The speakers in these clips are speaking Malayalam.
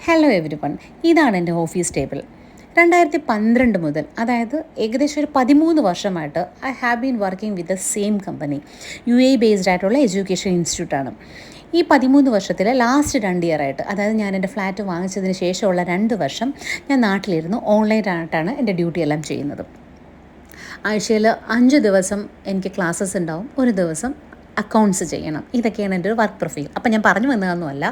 ഹലോ എവരി വൺ, ഇതാണ് എൻ്റെ ഓഫീസ് ടേബിൾ. 2012 മുതൽ, അതായത് ഏകദേശം ഒരു 13 വർഷമായിട്ട് I have been working with the same company. UAE based ആയിട്ടുള്ള എഡ്യൂക്കേഷൻ ഇൻസ്റ്റിറ്റ്യൂട്ടാണ്. ഈ 13 വർഷത്തിലെ ലാസ്റ്റ് 2 ഇയറായിട്ട്, അതായത് ഞാൻ എൻ്റെ ഫ്ലാറ്റ് വാങ്ങിച്ചതിന് ശേഷമുള്ള 2 വർഷം ഞാൻ നാട്ടിലിരുന്ന് ഓൺലൈനായിട്ടാണ് എൻ്റെ ഡ്യൂട്ടി എല്ലാം ചെയ്യുന്നത്. ആഴ്ചയിൽ 5 ദിവസം എനിക്ക് ക്ലാസ്സസ് ഉണ്ടാവും, ഒരു ദിവസം അക്കൗണ്ട്സ് ചെയ്യണം. ഇതൊക്കെയാണ് എൻ്റെ ഒരു വർക്ക് പ്രൊഫൈൽ. അപ്പോൾ ഞാൻ പറഞ്ഞു വന്നതൊന്നുമല്ല.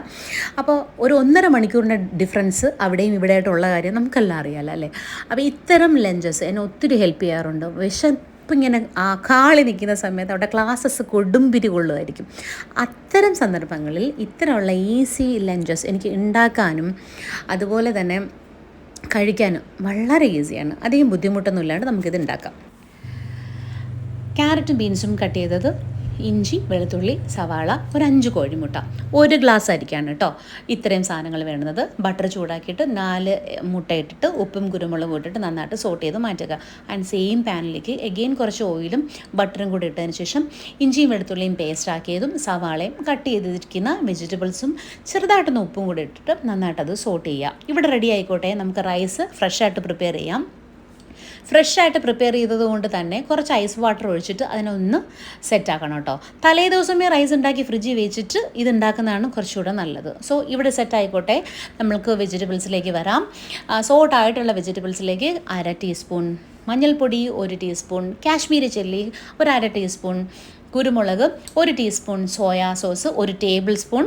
അപ്പോൾ ഒരു 1.5 മണിക്കൂറിൻ്റെ ഡിഫറൻസ് അവിടെയും ഇവിടെ ആയിട്ടുള്ള കാര്യം നമുക്കെല്ലാം അറിയാമല്ലോ അല്ലേ. അപ്പോൾ ഇത്തരം ലഞ്ചസ് എന്നെ ഒത്തിരി ഹെൽപ്പ് ചെയ്യാറുണ്ട്. വിശപ്പ് ഇങ്ങനെ കാളി നിൽക്കുന്ന സമയത്ത് അവിടെ ക്ലാസ്സസ് കൊടുമ്പിരി കൊള്ളുമായിരിക്കും. അത്തരം സന്ദർഭങ്ങളിൽ ഇത്തരമുള്ള ഈസി ലഞ്ചസ് എനിക്ക് ഉണ്ടാക്കാനും അതുപോലെ തന്നെ കഴിക്കാനും വളരെ ഈസിയാണ്. അധികം ബുദ്ധിമുട്ടൊന്നും ഇല്ലാണ്ട് നമുക്കിത് ഉണ്ടാക്കാം. ക്യാരറ്റും ബീൻസും കട്ട് ചെയ്തത്, ഇഞ്ചി, വെളുത്തുള്ളി, സവാള, ഒരു 5 കോഴിമുട്ട, 1 ഗ്ലാസ് അരിക്കാണ് കേട്ടോ ഇത്രയും സാധനങ്ങൾ വേണ്ടുന്നത്. ബട്ടർ ചൂടാക്കിയിട്ട് 4 മുട്ട ഇട്ടിട്ട് ഉപ്പും കുരുമുളകും ഇട്ടിട്ട് നന്നായിട്ട് സോട്ട് ചെയ്ത് മാറ്റുക. ആൻഡ് സെയിം പാനിലേക്ക് എഗെയിൻ കുറച്ച് ഓയിലും ബട്ടറും കൂടി ഇട്ടതിന് ശേഷം ഇഞ്ചിയും വെളുത്തുള്ളിയും പേസ്റ്റ് ആക്കിയതും സവാളയും കട്ട് ചെയ്തിരിക്കുന്ന വെജിറ്റബിൾസും ചെറുതായിട്ടൊന്ന് ഉപ്പും കൂടി ഇട്ടിട്ട് നന്നായിട്ടത് സോട്ട് ചെയ്യുക. ഇവിടെ റെഡി ആയിക്കോട്ടെ. നമുക്ക് റൈസ് ഫ്രഷായിട്ട് പ്രിപ്പയർ ചെയ്യാം. ഫ്രഷായിട്ട് പ്രിപ്പയർ ചെയ്തത് കൊണ്ട് തന്നെ കുറച്ച് ഐസ് വാട്ടർ ഒഴിച്ചിട്ട് അതിനൊന്ന് സെറ്റാക്കണം കേട്ടോ. തലേ ദിവസമേ റൈസ് ഉണ്ടാക്കി ഫ്രിഡ്ജിൽ വെച്ചിട്ട് ഇതുണ്ടാക്കുന്നതാണ് കുറച്ചുകൂടെ നല്ലത്. സോ ഇവിടെ സെറ്റായിക്കോട്ടെ. നമ്മൾക്ക് വെജിറ്റബിൾസിലേക്ക് വരാം. സോട്ടായിട്ടുള്ള വെജിറ്റബിൾസിലേക്ക് 1/2 ടീസ്പൂൺ മഞ്ഞൾപ്പൊടി, 1 ടീസ്പൂൺ കാശ്മീരി ചില്ലി, 1/2 ടീസ്പൂൺ കുരുമുളക്, 1 teaspoon soya sauce, 1 table spoon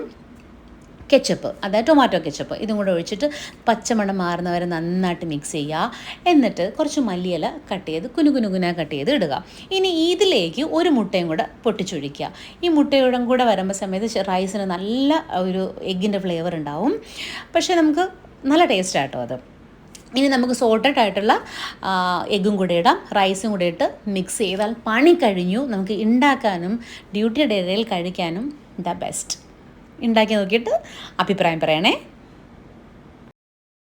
ketchup, അതായത് ടൊമാറ്റോ കെച്ചപ്പ്, ഇതും കൂടെ ഒഴിച്ചിട്ട് പച്ചമണം മാറുന്നവരെ നന്നായിട്ട് മിക്സ് ചെയ്യുക. എന്നിട്ട് കുറച്ച് മല്ലിയില കട്ട് ചെയ്ത് കുനുകുനുകുന കട്ട് ചെയ്ത് ഇടുക. ഇനി ഇതിലേക്ക് ഒരു മുട്ടയും കൂടെ പൊട്ടിച്ചൊഴിക്കുക. ഈ മുട്ടയുടെ കൂടെ വരുമ്പോൾ സമയത്ത് റൈസിന് നല്ല ഒരു എഗ്ഗിൻ്റെ ഫ്ലേവർ ഉണ്ടാവും. പക്ഷേ നമുക്ക് നല്ല ടേസ്റ്റ് ആട്ടോ അത്. ഇനി നമുക്ക് സോൾട്ടഡ് ആയിട്ടുള്ള എഗ്ഗും കൂടെ ഇടാം, റൈസും കൂടെ ഇട്ട് മിക്സ് ചെയ്താൽ പണി കഴിഞ്ഞു. നമുക്ക് ഉണ്ടാക്കാനും ഡ്യൂട്ടിയുടെ ഇടയിൽ കഴിക്കാനും ദ ബെസ്റ്റ്. ഉണ്ടാക്കി നോക്കിയിട്ട് അഭിപ്രായം പറയണേ.